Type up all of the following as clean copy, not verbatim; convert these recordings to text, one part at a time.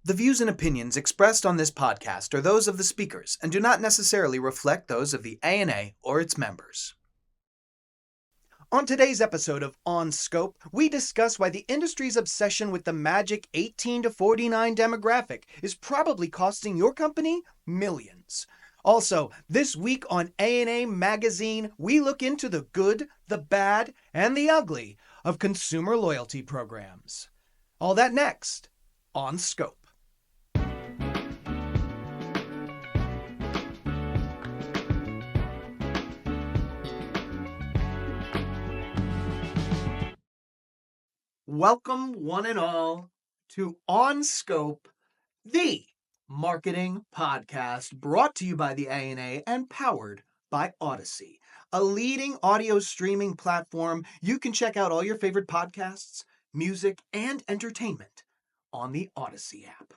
The views and opinions expressed on this podcast are those of the speakers and do not necessarily reflect those of the ANA or its members. On today's episode of On Scope, we discuss why the industry's obsession with the magic 18 to 49 demographic is probably costing your company millions. Also, this week on ANA Magazine, we look into the good, the bad, and the ugly of consumer loyalty programs. All that next on Scope. Welcome, one and all, to On Scope, the marketing podcast brought to you by the ANA and powered by Odyssey, a leading audio streaming platform. You can check out all your favorite podcasts, music, and entertainment on the Odyssey app.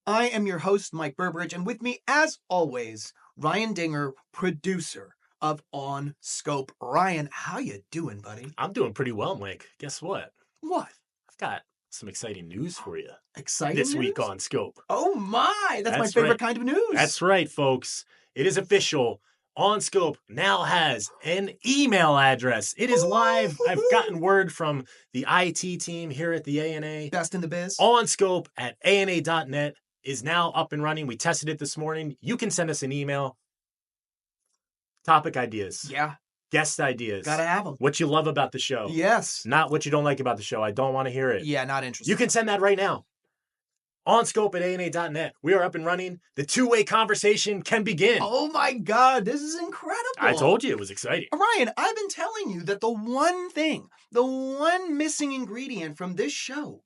I am your host, Mike Berberich, and with me, as always, Ryan Dinger, producer of On Scope. Ryan, how you doing, buddy? I'm doing pretty well, Mike. Guess what? What? I've got some exciting news for you. Exciting this news? Week on Scope. Oh my, that's my favorite kind of news. That's right, folks. It is official. On Scope now has an email address. It is live. I've gotten word from the IT team here at the ANA. Best in the biz. On Scope at ana.net is now up and running. We tested it this morning. You can send us an email. Topic ideas. Yeah. Guest ideas. Gotta have them. What you love about the show. Yes. Not what you don't like about the show. I don't want to hear it. Yeah, not interested. You can send that right now. On Scope at ana.net. We are up and running. The two-way conversation can begin. Oh my God, this is incredible. I told you it was exciting. Ryan, I've been telling you that the one missing ingredient from this show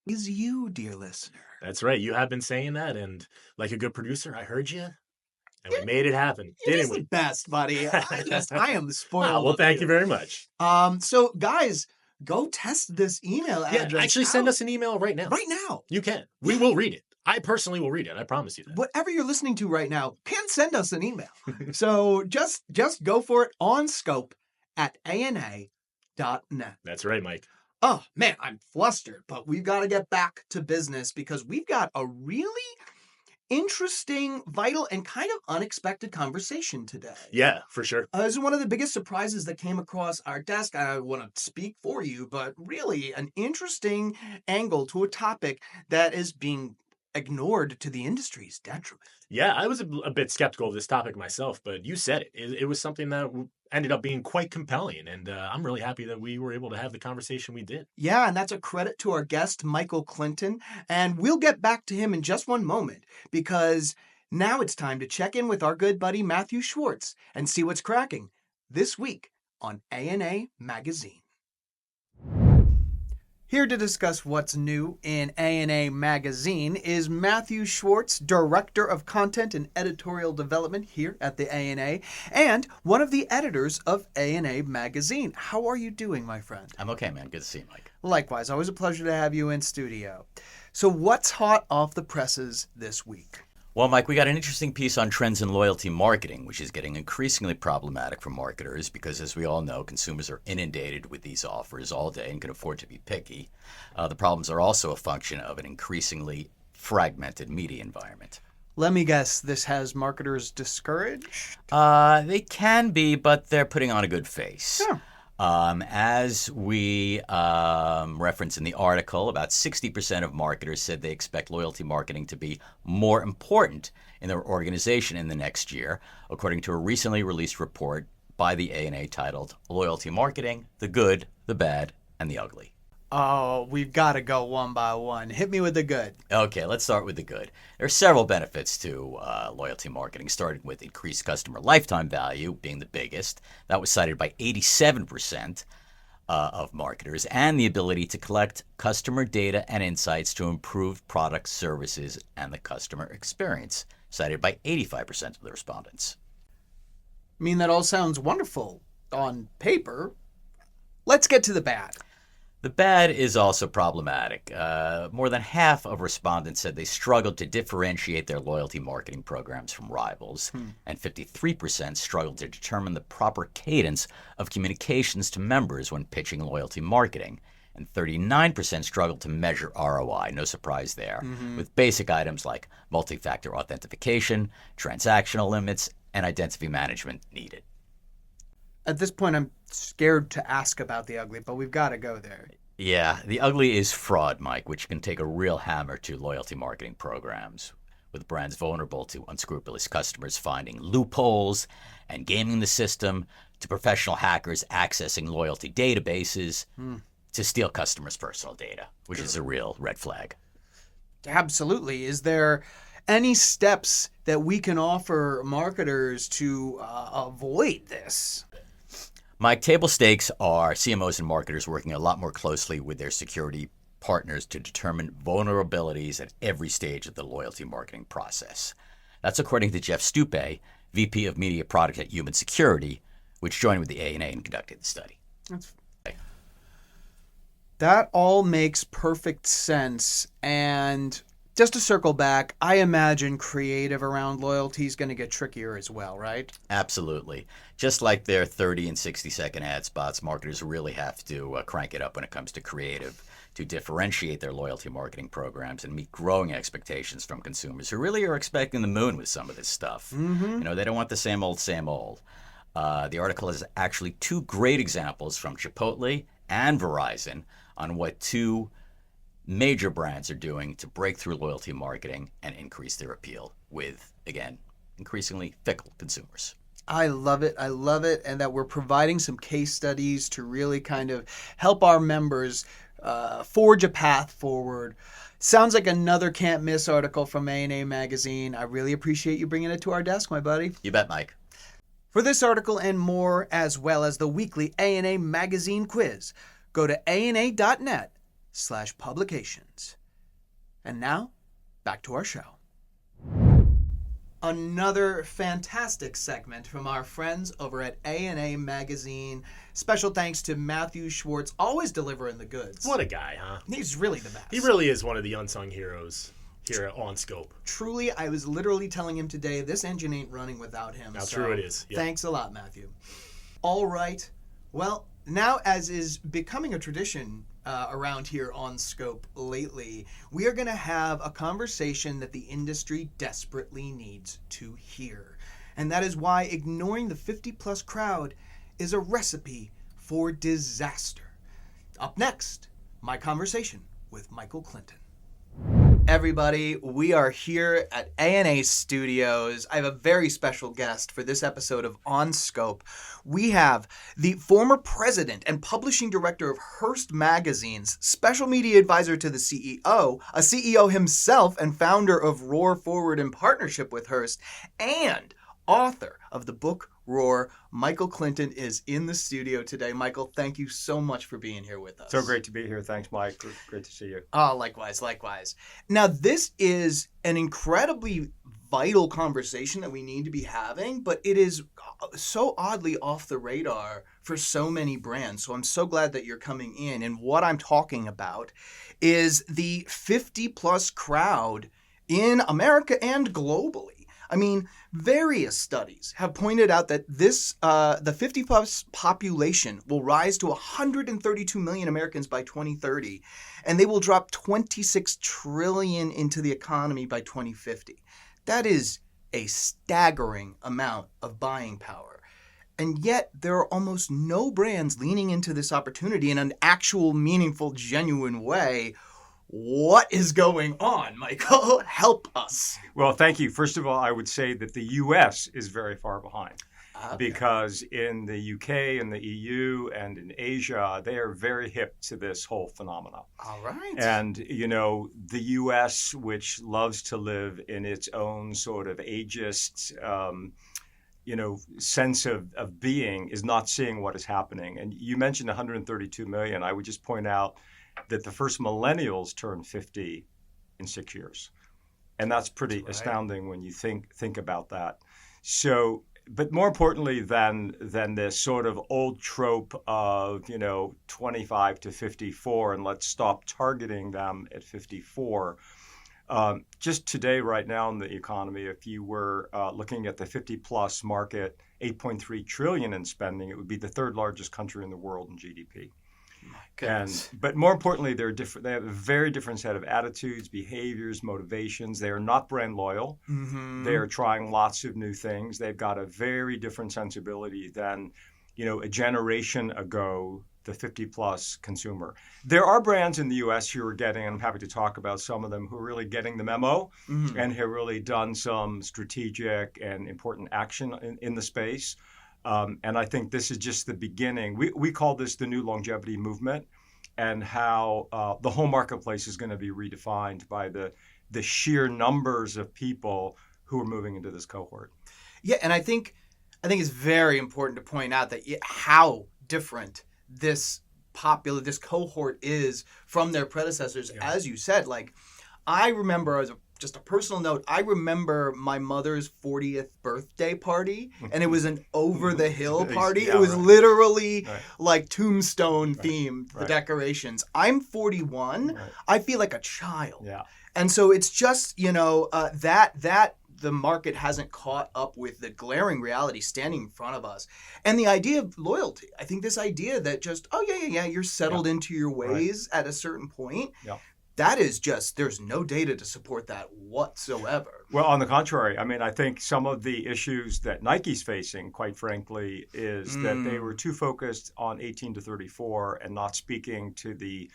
is you, dear listener. That's right. You have been saying that, and like a good producer, I heard you, and we made it happen, didn't we? The best, buddy. I am spoiled. Well, thank you very much. So, guys, go test this email address. Actually, send us an email right now. Right now. You can. We will read it. I personally will read it. I promise you that. Whatever you're listening to right now can send us an email. So just go for it on Scope at ana.net. That's right, Mike. Oh, man, I'm flustered, but we've got to get back to business because we've got a really interesting, vital, and kind of unexpected conversation today. Yeah, for sure. This is one of the biggest surprises that came across our desk. I want to speak for you, but really an interesting angle to a topic that is being ignored to the industry's detriment. Yeah, I was a bit skeptical of this topic myself, but you said it. It was something that ended up being quite compelling, and I'm really happy that we were able to have the conversation we did. Yeah, and that's a credit to our guest, Michael Clinton, and we'll get back to him in just one moment, because now it's time to check in with our good buddy, Matthew Schwartz, and see what's cracking this week on ANA Magazine. Here to discuss what's new in ANA Magazine is Matthew Schwartz, Director of Content and Editorial Development here at the ANA, and one of the editors of ANA Magazine. How are you doing, my friend? I'm okay, man. Good to see you, Mike. Likewise. Always a pleasure to have you in studio. So what's hot off the presses this week? Well, Mike, we got an interesting piece on trends in loyalty marketing, which is getting increasingly problematic for marketers because, as we all know, consumers are inundated with these offers all day and can afford to be picky. The problems are also a function of an increasingly fragmented media environment. Let me guess, this has marketers discouraged? They can be, but they're putting on a good face. Sure. As we reference in the article, about 60% of marketers said they expect loyalty marketing to be more important in their organization in the next year, according to a recently released report by the ANA titled Loyalty Marketing, the Good, the Bad, and the Ugly. Oh, we've got to go one by one. Hit me with the good. Okay, let's start with the good. There are several benefits to loyalty marketing, starting with increased customer lifetime value being the biggest. That was cited by 87% of marketers, and the ability to collect customer data and insights to improve products, services, and the customer experience, cited by 85% of the respondents. I mean, that all sounds wonderful on paper. Let's get to the bad. The bad is also problematic. More than half of respondents said they struggled to differentiate their loyalty marketing programs from rivals, and 53% struggled to determine the proper cadence of communications to members when pitching loyalty marketing. and 39% struggled to measure ROI. No surprise there, with basic items like multi-factor authentication, transactional limits, and identity management needed. At this point, I'm scared to ask about the ugly, but we've got to go there. Yeah, the ugly is fraud, Mike, which can take a real hammer to loyalty marketing programs, with brands vulnerable to unscrupulous customers finding loopholes and gaming the system, to professional hackers accessing loyalty databases to steal customers' personal data, which is a real red flag. Absolutely. Is there any steps that we can offer marketers to avoid this? Mike, table stakes are CMOs and marketers working a lot more closely with their security partners to determine vulnerabilities at every stage of the loyalty marketing process. That's according to Jeff Stupe, VP of Media Product at Human Security, which joined with the ANA and conducted the study. That all makes perfect sense. And just to circle back, I imagine creative around loyalty is going to get trickier as well, right? Absolutely. Just like their 30 and 60-second ad spots, marketers really have to crank it up when it comes to creative to differentiate their loyalty marketing programs and meet growing expectations from consumers who really are expecting the moon with some of this stuff. They don't want the same old, same old. The article has actually two great examples from Chipotle and Verizon on what two major brands are doing to break through loyalty marketing and increase their appeal with, again, increasingly fickle consumers. I love it. I love it. And that we're providing some case studies to really kind of help our members forge a path forward. Sounds like another can't miss article from A&A Magazine. I really appreciate you bringing it to our desk, my buddy. You bet, Mike. For this article and more, as well as the weekly A&A Magazine quiz, go to ana.net/publications. And now, back to our show. Another fantastic segment from our friends over at A&A Magazine. Special thanks to Matthew Schwartz, always delivering the goods. What a guy, huh? He's really the best. He really is one of the unsung heroes here at OnScope. Truly, I was literally telling him today, this engine ain't running without him. How true it is. Yeah. Thanks a lot, Matthew. All right. Well, now, as is becoming a tradition around here on Scope lately, we are going to have a conversation that the industry desperately needs to hear. And that is why ignoring the 50-plus crowd is a recipe for disaster. Up next, my conversation with Michael Clinton. Everybody, we are here at A&A Studios. I have a very special guest for this episode of On Scope. We have the former president and publishing director of Hearst Magazine's special media advisor to the CEO, a CEO himself and founder of Roar Forward in partnership with Hearst, and author of the book Roar. Michael Clinton is in the studio today. Michael, thank you so much for being here with us. So great to be here. Thanks, Mike. Great to see you. Oh, likewise. Now, this is an incredibly vital conversation that we need to be having, but it is so oddly off the radar for so many brands. So I'm so glad that you're coming in. And what I'm talking about is the 50-plus crowd in America and globally. I mean, various studies have pointed out that this the 50-plus population will rise to 132 million Americans by 2030, and they will drop 26 trillion into the economy by 2050. That is a staggering amount of buying power. And yet, there are almost no brands leaning into this opportunity in an actual, meaningful, genuine way. What is going on, Michael? Help us. Well, thank you. First of all, I would say that the U.S. is very far behind because in the UK and the EU and in Asia, they are very hip to this whole phenomenon. All right. And, the U.S., which loves to live in its own sort of ageist, sense of being, is not seeing what is happening. And you mentioned 132 million. I would just point out that the first millennials turned 50 in 6 years. And that's pretty astounding when you think about that. So, but more importantly than this sort of old trope of, 25 to 54, and let's stop targeting them at 54. Just today, right now in the economy, if you were looking at the 50-plus market, $8.3 trillion in spending, it would be the third largest country in the world in GDP. Goodness. But more importantly, they're different. They have a very different set of attitudes, behaviors, motivations. They are not brand loyal. Mm-hmm. They are trying lots of new things. They've got a very different sensibility than, a generation ago, the 50-plus consumer. There are brands in the U.S. who are getting, and I'm happy to talk about some of them, who are really getting the memo and have really done some strategic and important action in the space. And I think this is just the beginning. We call this the new longevity movement, and how the whole marketplace is going to be redefined by the sheer numbers of people who are moving into this cohort. Yeah, and I think it's very important to point out that how different this cohort is from their predecessors. Yeah. As you said, like, I remember, just a personal note, I remember my mother's 40th birthday party, and it was an over-the-hill party. Yeah, it was right. literally Right. like Tombstone themed, the Right. decorations. I'm 41. Right. I feel like a child. Yeah. And so it's just, that the market hasn't caught up with the glaring reality standing in front of us. And the idea of loyalty, I think this idea that just, you're settled into your ways at a certain point. Yeah. That is just, there's no data to support that whatsoever. Well, on the contrary, I mean, I think some of the issues that Nike's facing, quite frankly, is that they were too focused on 18 to 34 and not speaking to the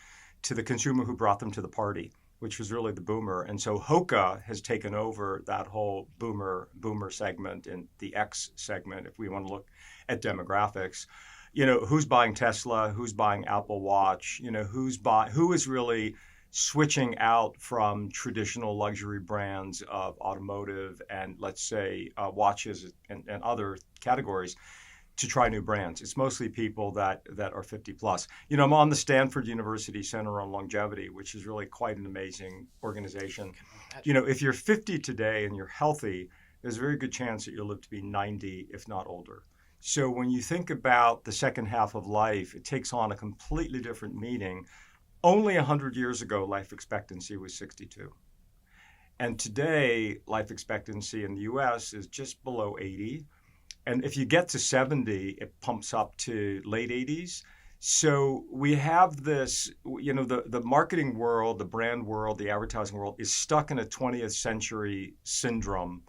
consumer who brought them to the party, which was really the boomer. And so Hoka has taken over that whole boomer segment and the X segment, if we want to look at demographics. Who's buying Tesla, who's buying Apple Watch, who is really switching out from traditional luxury brands of automotive and, let's say, watches and other categories to try new brands. It's mostly people that are 50 plus. I'm on the Stanford University Center on Longevity, which is really quite an amazing organization. If you're 50 today and you're healthy, there's a very good chance that you'll live to be 90, if not older. So when you think about the second half of life, it takes on a completely different meaning. Only 100 years ago, life expectancy was 62. And today, life expectancy in the U.S. is just below 80. And if you get to 70, it pumps up to late 80s. So we have this, the marketing world, the brand world, the advertising world is stuck in a 20th century syndrome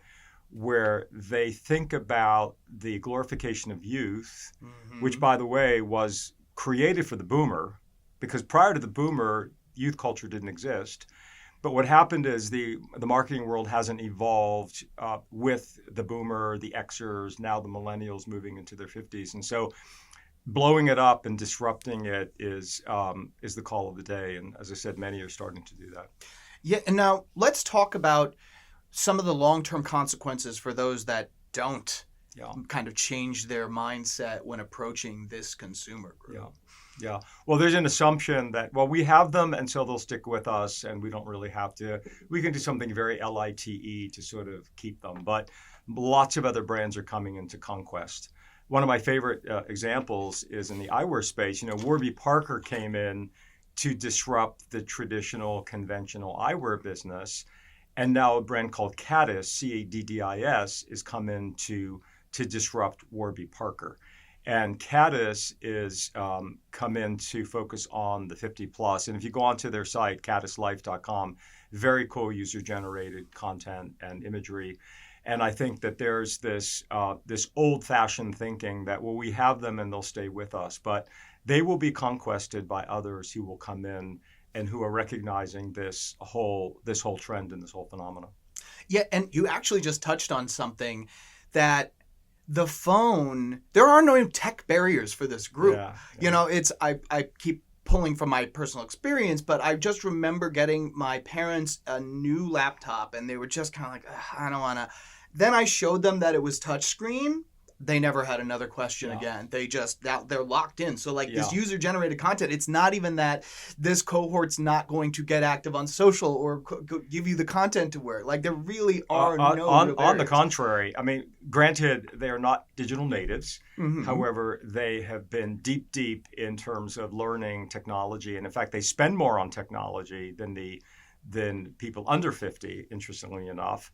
where they think about the glorification of youth, which, by the way, was created for the boomer, because prior to the boomer, youth culture didn't exist. But what happened is the marketing world hasn't evolved with the boomer, the Xers, now the millennials moving into their 50s. And so blowing it up and disrupting it is the call of the day. And as I said, many are starting to do that. Yeah, and now let's talk about some of the long-term consequences for those that don't kind of change their mindset when approaching this consumer group. Yeah. Well, there's an assumption that, we have them and so they'll stick with us and we don't really have to. We can do something very LITE to sort of keep them. But lots of other brands are coming into conquest. One of my favorite examples is in the eyewear space. Warby Parker came in to disrupt the traditional conventional eyewear business. And now a brand called Caddis, Caddis, is come in to disrupt Warby Parker. And Caddis is come in to focus on the 50 plus. And if you go onto their site, caddislife.com, very cool user-generated content and imagery. And I think that there's this old-fashioned thinking that, we have them and they'll stay with us. But they will be conquested by others who will come in and who are recognizing this whole trend and this whole phenomenon. Yeah, and you actually just touched on something that the phone, there are no tech barriers for this group. I keep pulling from my personal experience, but I just remember getting my parents a new laptop and they were just kind of like, I don't want to. Then I showed them that it was touchscreen. They never had another question again. They just, they're locked in. So this user-generated content, it's not even that this cohort's not going to get active on social or give you the content to wear. There really are on the contrary. I mean, granted, they are not digital natives. Mm-hmm. However, they have been deep in terms of learning technology. And in fact, they spend more on technology than people under 50, interestingly enough.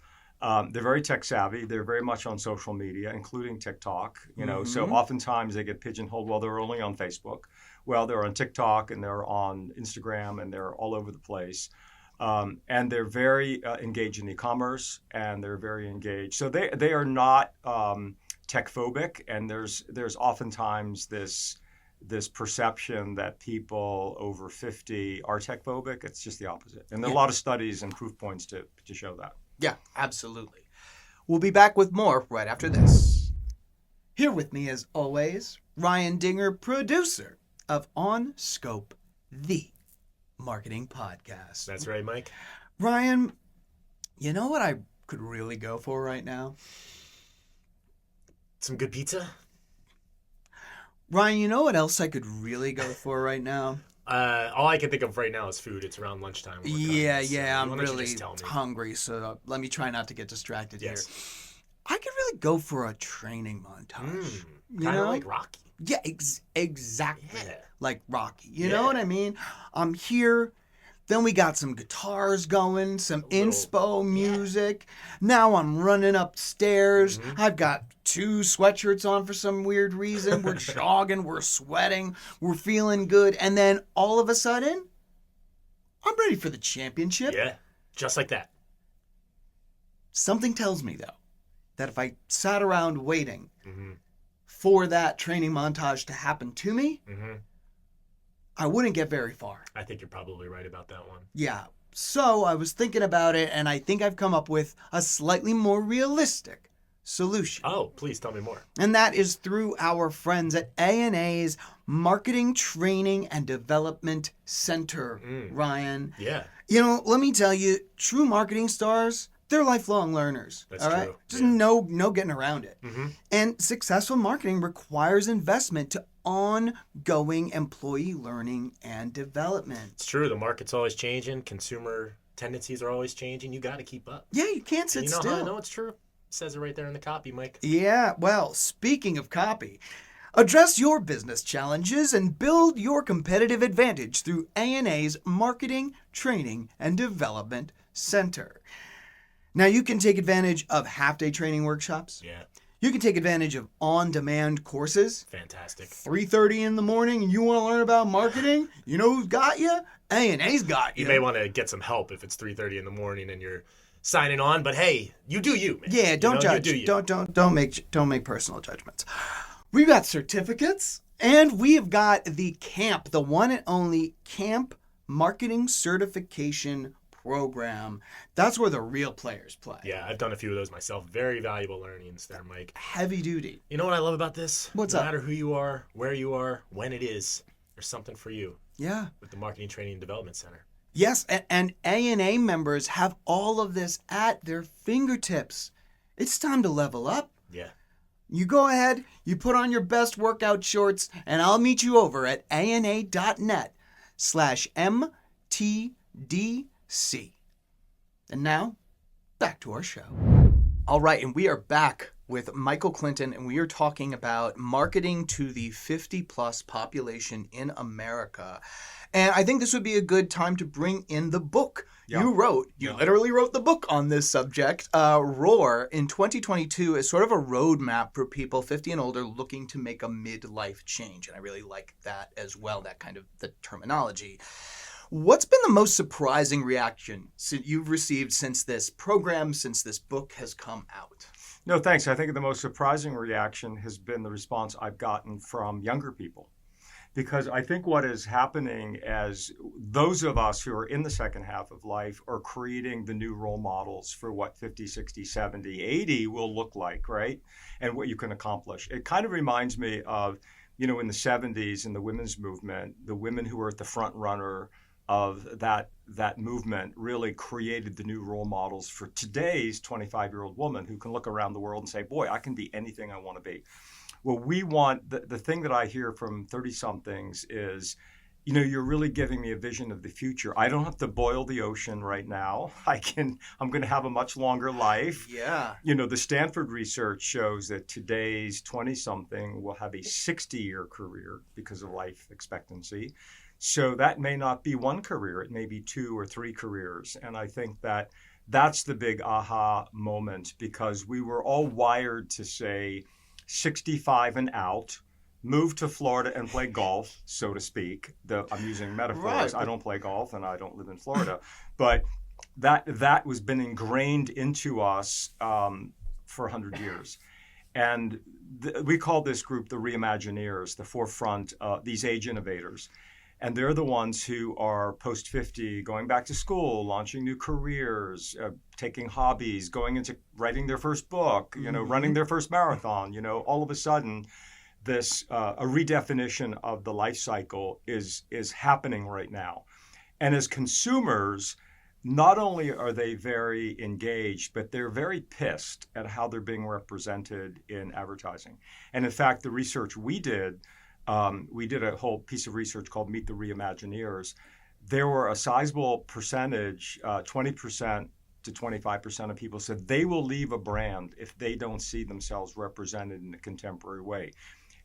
They're very tech savvy. They're very much on social media, including TikTok. So oftentimes they get pigeonholed. They're only on Facebook. Well, they're on TikTok and they're on Instagram and they're all over the place. And they're very engaged in e-commerce, and they're very engaged. So they are not tech phobic, and there's oftentimes this perception that people over 50 are tech phobic. It's just the opposite. And there are a lot of studies and proof points to show that. Yeah, absolutely. We'll be back with more right after this. Here with me, as always, Ryan Dinger, producer of On Scope, the marketing podcast. That's right, Mike. Ryan, you know what I could really go for right now? Some good pizza? Ryan, you know what else I could really go for right now? All I can think of right now is food. It's around lunchtime. I'm really hungry, so let me try not to get distracted here. I could really go for a training montage. Kind of like Rocky. Yeah, exactly. Yeah. Like Rocky. You know what I mean? I'm here. Then we got some guitars going, some inspo music. Now I'm running upstairs. I've got 2 sweatshirts on for some weird reason. We're jogging, we're sweating, we're feeling good. And then all of a sudden, I'm ready for the championship. Yeah, just like that. Something tells me, though, that if I sat around waiting for that training montage to happen to me, I wouldn't get very far. I think you're probably right about that one. Yeah. So I was thinking about it, and I think I've come up with a slightly more realistic solution. Oh, please tell me more. And that is through our friends at A&A's Marketing Training and Development Center, Ryan. Yeah. You know, let me tell you, true marketing stars, they're lifelong learners. That's all right? true. Just no getting around it. And successful marketing requires investment to ongoing employee learning and development. It's true. The market's always changing. Consumer tendencies are always changing. You got to keep up. Yeah, you can't sit still. You know how I know it's true? It says it right there in the copy, Mike. Yeah, well, speaking of copy, address your business challenges and build your competitive advantage through A&A's Marketing, Training, and Development Center. Now, you can take advantage of half-day training workshops. Yeah. You can take advantage of on-demand courses. Fantastic. 3:30 in the morning and you want to learn about marketing? You know who's got you? A&A's got you. You may want to get some help if it's 3:30 in the morning and you're signing on, but hey, you do you, man. Yeah, don't judge. Don't make personal judgments. We've got certificates, and we have got the CAMP, the one and only CAMP Marketing Certification Program. That's where the real players play. Yeah, I've done a few of those myself. Very valuable learnings there, Mike. Heavy duty. You know what I love about this? What's no up? No matter who you are, where you are, when it is, there's something for you. Yeah. With the Marketing Training and Development Center. Yes, and A&A members have all of this at their fingertips. It's time to level up. Yeah. You go ahead, you put on your best workout shorts, and I'll meet you over at ana.net/MTDC. And now, back to our show. All right, and we are back with Michael Clinton, and we are talking about marketing to the 50-plus population in America. And I think this would be a good time to bring in the book you literally wrote the book on this subject. Roar in 2022 is sort of a roadmap for people 50 and older looking to make a midlife change. And I really like that as well, that kind of the terminology. What's been the most surprising reaction you've received since this program, since this book has come out? No, thanks. I think the most surprising reaction has been the response I've gotten from younger people. Because I think what is happening as those of us who are in the second half of life are creating the new role models for what 50, 60, 70, 80 will look like, right? And what you can accomplish. It kind of reminds me of, in the 70s in the women's movement, the women who were at the front runner of that movement really created the new role models for today's 25-year-old woman who can look around the world and say, boy, I can be anything I want to be. Well, we want, the thing that I hear from 30-somethings is, you're really giving me a vision of the future. I don't have to boil the ocean right now. I'm going to have a much longer life. Yeah. The Stanford research shows that today's 20-something will have a 60-year career because of life expectancy. So that may not be one career. It may be 2 or 3 careers. And I think that that's the big aha moment because we were all wired to say, 65 and out, move to Florida and play golf, so to speak. I'm using metaphors. Right. I don't play golf and I don't live in Florida. But that was been ingrained into us for 100 years. And we call this group the Reimagineers, the forefront, these age innovators. And they're the ones who are post 50, going back to school, launching new careers, taking hobbies, going into writing their first book, running their first marathon. All of a sudden, this a redefinition of the life cycle is happening right now. And as consumers, not only are they very engaged, but they're very pissed at how they're being represented in advertising. And in fact, the research we did a whole piece of research called Meet the Reimagineers. There were a sizable percentage, 20% to 25% of people said they will leave a brand if they don't see themselves represented in a contemporary way.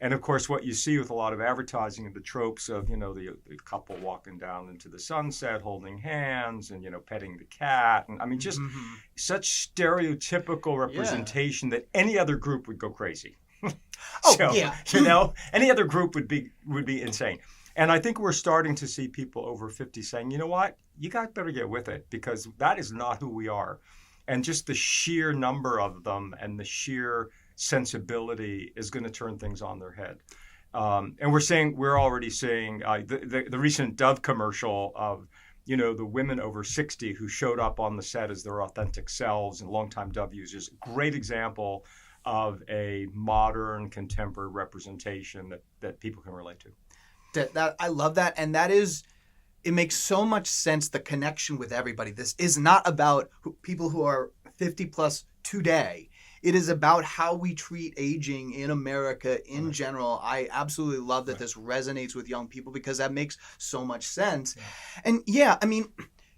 And of course, what you see with a lot of advertising are the tropes of, the couple walking down into the sunset, holding hands and, petting the cat. And I mean, just such stereotypical representation that any other group would go crazy. Any other group would be insane. And I think we're starting to see people over 50 saying, you know what, you guys better get with it because that is not who we are. And just the sheer number of them and the sheer sensibility is going to turn things on their head. And we're already seeing the recent Dove commercial of, the women over 60 who showed up on the set as their authentic selves and longtime Dove users. Great example of a modern contemporary representation that people can relate to. That I love that. And it makes so much sense, the connection with everybody. This is not about people who are 50 plus today. It is about how we treat aging in America in general. I absolutely love that this resonates with young people because that makes so much sense. Yeah. And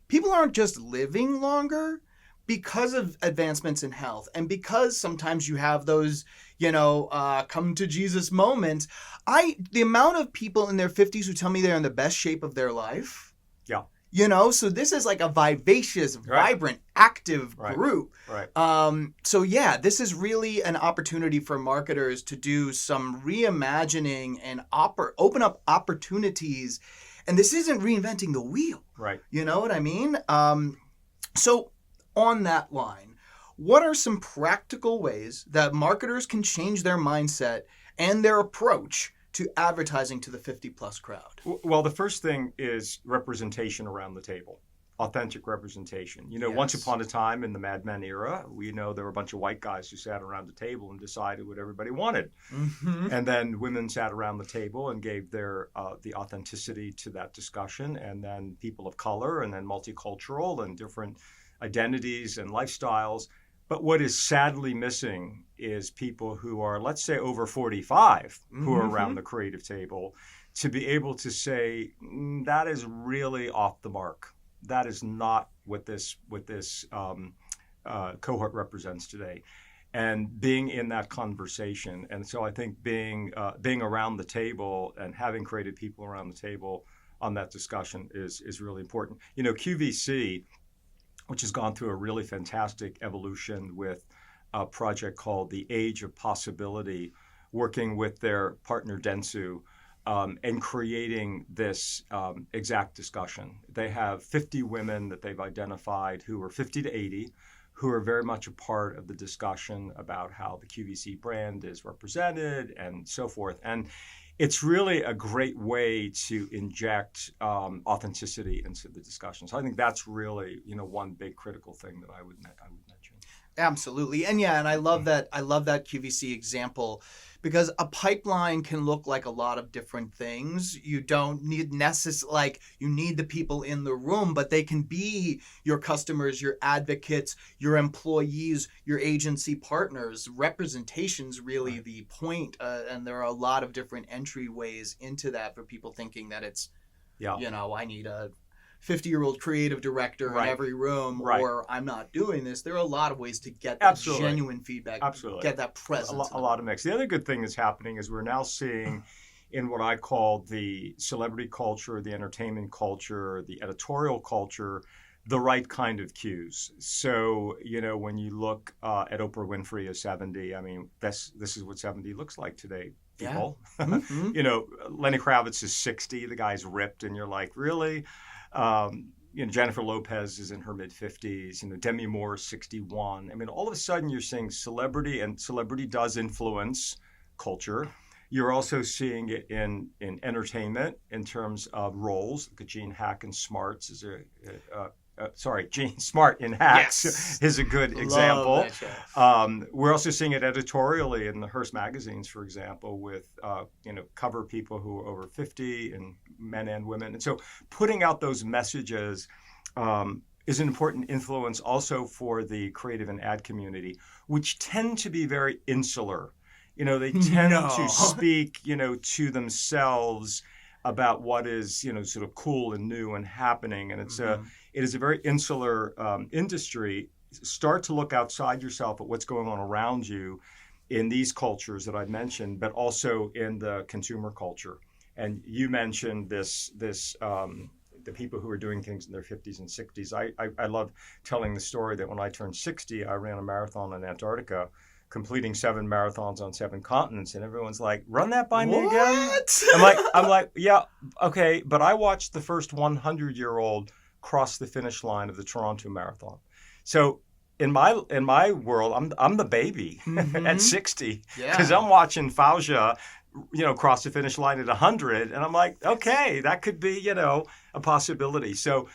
people aren't just living longer because of advancements in health and because sometimes you have those, come to Jesus moments. The amount of people in their 50s who tell me they're in the best shape of their life. Yeah. So this is like a vivacious, vibrant, active group. Right. This is really an opportunity for marketers to do some reimagining and open up opportunities. And this isn't reinventing the wheel. Right. You know what I mean? So on that line, what are some practical ways that marketers can change their mindset and their approach to advertising to the 50-plus crowd? Well, the first thing is representation around the table, authentic representation. Once upon a time in the Mad Men era, we know there were a bunch of white guys who sat around the table and decided what everybody wanted. And then women sat around the table and gave their the authenticity to that discussion. And then people of color and then multicultural and different identities and lifestyles. But what is sadly missing is people who are, let's say, over 45, who are around the creative table, to be able to say, that is really off the mark. That is not what this cohort represents today. And being in that conversation. And so I think being around the table and having creative people around the table on that discussion is really important. QVC, which has gone through a really fantastic evolution with a project called The Age of Possibility, working with their partner Dentsu and creating this exact discussion. They have 50 women that they've identified who are 50 to 80, who are very much a part of the discussion about how the QVC brand is represented and so forth. And it's really a great way to inject authenticity into the discussion. So I think that's really, one big critical thing that I would mention. Absolutely. And I love that QVC example because a pipeline can look like a lot of different things. You don't need you need the people in the room, but they can be your customers, your advocates, your employees, your agency partners. Representation's really the point. And there are a lot of different entryways into that for people thinking that it's, I need a 50-year-old creative director in every room, or I'm not doing this. There are a lot of ways to get that genuine feedback, get that presence. A lot of mix. The other good thing that's happening is we're now seeing in what I call the celebrity culture, the entertainment culture, the editorial culture, the right kind of cues. So, when you look at Oprah Winfrey at 70, this is what 70 looks like today. people. Mm-hmm. Lenny Kravitz is 60. The guy's ripped, and you're like, really? Jennifer Lopez is in her mid-50s. Demi Moore is 61. I mean, all of a sudden you're seeing celebrity, and celebrity does influence culture. You're also seeing it in entertainment in terms of roles. Look at Gene Hack in Smarts Gene Smart in Hacks is a good example. We're also seeing it editorially in the Hearst magazines, for example, with cover people who are over 50 and men and women. And so putting out those messages is an important influence also for the creative and ad community, which tend to be very insular. They tend to speak, to themselves about what is, sort of cool and new and happening. And it is a very insular industry. Start to look outside yourself at what's going on around you in these cultures that I've mentioned, but also in the consumer culture. And you mentioned the people who are doing things in their 50s and 60s. I love telling the story that when I turned 60, I ran a marathon in Antarctica, completing 7 marathons on 7 continents, and everyone's like, "Run that by me again?" I'm like, "Yeah, okay," but I watched the first 100-year-old cross the finish line of the Toronto Marathon. So in my world, I'm the baby at 60 because I'm watching Fauja, cross the finish line at 100, and I'm like, okay, that could be a possibility. So.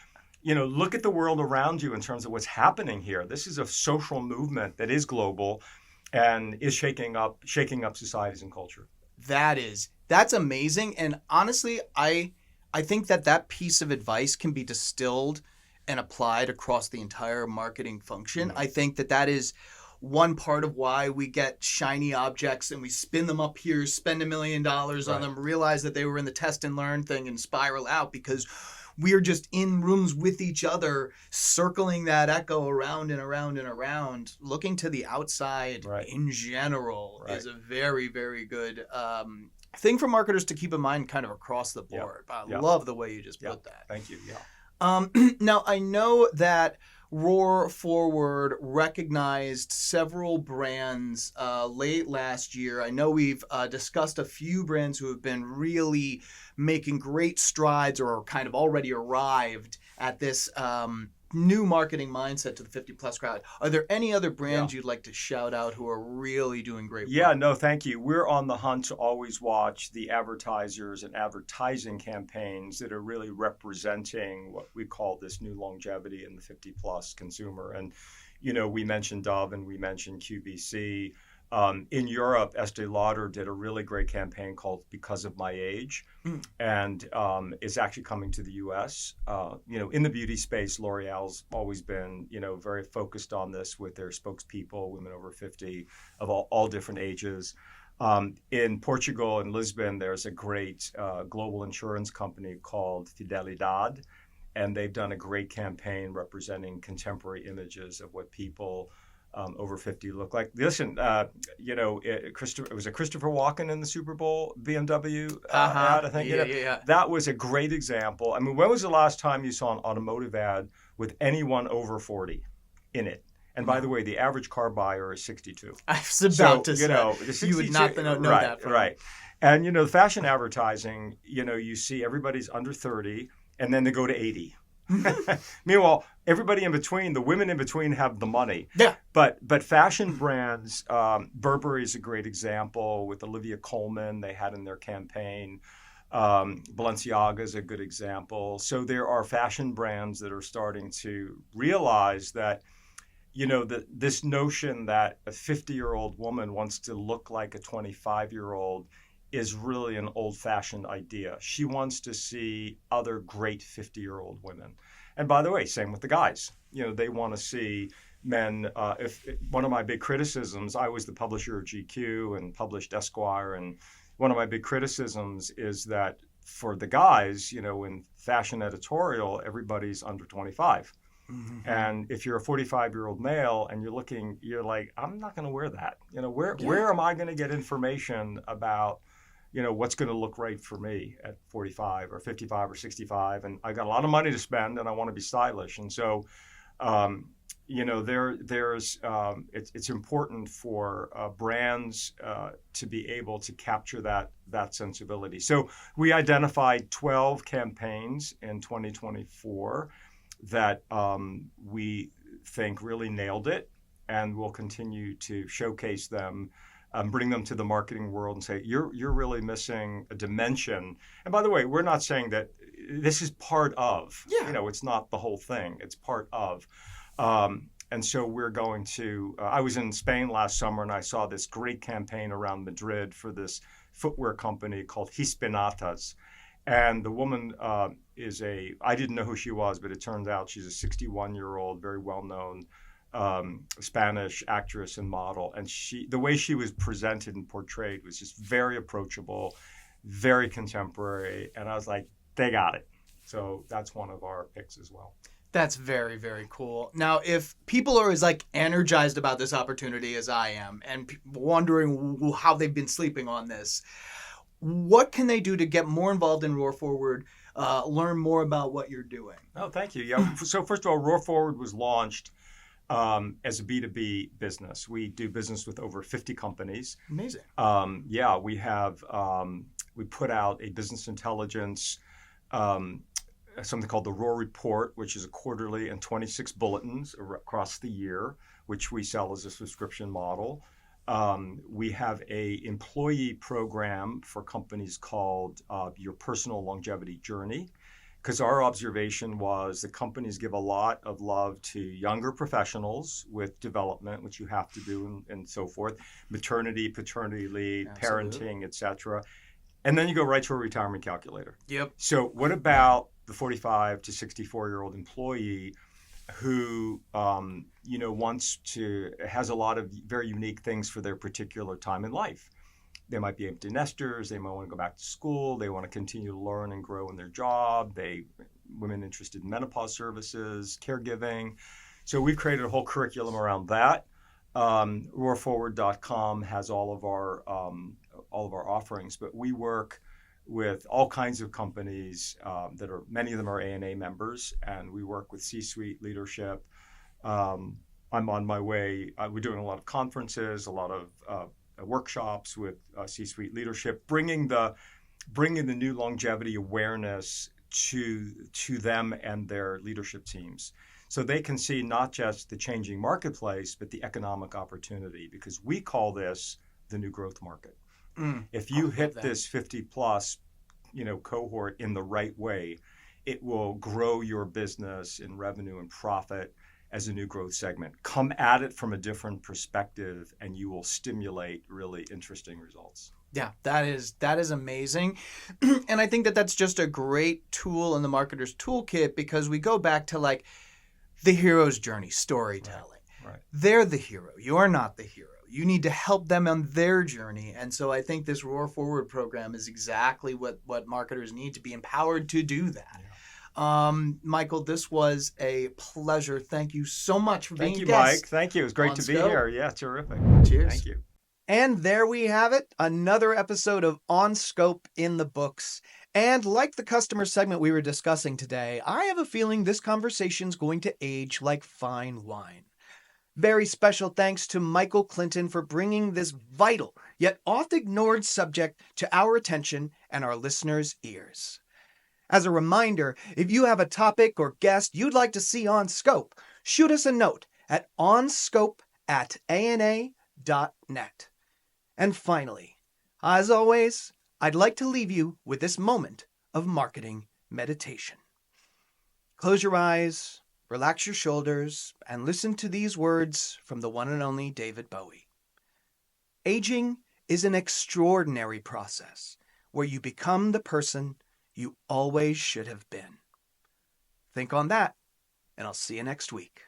Look at the world around you in terms of what's happening here. This is a social movement that is global and is shaking up societies and culture. That's amazing. And honestly, I think that piece of advice can be distilled and applied across the entire marketing function. I think that is one part of why we get shiny objects and we spin them up here, spend $1 million on them, realize that they were in the test and learn thing and spiral out because we're just in rooms with each other, circling that echo around and around and around. Looking to the outside in general is a very, very good thing for marketers to keep in mind kind of across the board. I love the way you just put that. Thank you. Now, I know that Roar Forward recognized several brands late last year. I know we've discussed a few brands who have been really making great strides or kind of already arrived at this new marketing mindset to the 50-plus crowd. Are there any other brands you'd like to shout out who are really doing great work? Yeah, no, thank you. We're on the hunt to always watch the advertisers and advertising campaigns that are really representing what we call this new longevity in the 50-plus consumer. And, we mentioned Dove and we mentioned QVC. In Europe, Estee Lauder did a really great campaign called Because of My Age, and it's actually coming to the U.S. In the beauty space, L'Oreal's always been, very focused on this with their spokespeople, women over 50 of all different ages. In Portugal, in Lisbon, there's a great global insurance company called Fidelidade, and they've done a great campaign representing contemporary images of what people over 50 look like. Listen, it was a Christopher Walken in the Super Bowl BMW ad, I think. That was a great example. I mean, when was the last time you saw an automotive ad with anyone over 40 in it? And by the way, the average car buyer is 62. I was about to say, you would not know that. Right. And, the fashion advertising, you see everybody's under 30, and then they go to 80. Meanwhile, everybody in between, the women in between have the money. Yeah. But fashion brands, Burberry is a great example with Olivia Colman they had in their campaign. Balenciaga is a good example. So there are fashion brands that are starting to realize that, this notion that a 50-year-old woman wants to look like a 25-year-old is really an old-fashioned idea. She wants to see other great 50-year-old women. And by the way, same with the guys. They want to see men. One of my big criticisms, I was the publisher of GQ and published Esquire, and one of my big criticisms is that for the guys, in fashion editorial, everybody's under 25. Mm-hmm. And if you're a 45-year-old male and you're like, I'm not going to wear that. Where am I going to get information about what's going to look right for me at 45 or 55 or 65, and I got a lot of money to spend, and I want to be stylish. And so, it's important for brands to be able to capture that sensibility. So we identified 12 campaigns in 2024 that we think really nailed it, and we'll continue to showcase them, bring them to the marketing world and say, you're really missing a dimension. And by the way, we're not saying that this is part of, it's not the whole thing, it's part of. And so we're going to, I was in Spain last summer and I saw this great campaign around Madrid for this footwear company called Hispanatas. And the woman I didn't know who she was, but it turns out she's a 61-year-old, very well-known Spanish actress and model. And the way she was presented and portrayed was just very approachable, very contemporary. And I was like, they got it. So that's one of our picks as well. That's very, very cool. Now, if people are as energized about this opportunity as I am and wondering how they've been sleeping on this, what can they do to get more involved in Roar Forward, learn more about what you're doing? Oh, thank you. Yeah. So first of all, Roar Forward was launched as a B2B business. We do business with over 50 companies. Amazing. We have we put out a business intelligence something called the Roar Report, which is a quarterly and 26 bulletins across the year, which we sell as a subscription model. We have a employee program for companies called Your Personal Longevity Journey, because our observation was that companies give a lot of love to younger professionals with development, which you have to do and so forth, maternity, paternity leave, parenting, etc. And then you go right to a retirement calculator. Yep. So what about the 45 to 64-year-old employee who, has a lot of very unique things for their particular time in life? They might be empty nesters. They might want to go back to school. They want to continue to learn and grow in their job. Women interested in menopause services, caregiving. So we've created a whole curriculum around that. RoarForward.com has all of our offerings, but we work with all kinds of companies many of them are ANA members, and we work with C-suite leadership. I'm on my way. We're doing a lot of conferences, a lot of workshops with C-suite leadership, bringing the new longevity awareness to them and their leadership teams, so they can see not just the changing marketplace, but the economic opportunity, because we call this the new growth market. If you hit this 50 plus, cohort in the right way, it will grow your business in revenue and profit as a new growth segment. Come at it from a different perspective, and you will stimulate really interesting results. Yeah, that is amazing. And I think that's just a great tool in the marketer's toolkit, because we go back to the hero's journey, storytelling. Right. They're the hero. You're not the hero. You need to help them on their journey. And so I think this Roar Forward program is exactly what marketers need to be empowered to do that. Yeah. Michael, this was a pleasure. Thank you so much for being a guest. Thank you, Mike. Thank you. It was great to be here. Yeah, terrific. Cheers. Thank you. And there we have it. Another episode of On Scope in the books. And like the customer segment we were discussing today, I have a feeling this conversation's going to age like fine wine. Very special thanks to Michael Clinton for bringing this vital yet oft-ignored subject to our attention and our listeners' ears. As a reminder, if you have a topic or guest you'd like to see on Scope, shoot us a note at onscope@ana.net. And finally, as always, I'd like to leave you with this moment of marketing meditation. Close your eyes, relax your shoulders, and listen to these words from the one and only David Bowie. Aging is an extraordinary process where you become the person you always should have been. Think on that, and I'll see you next week.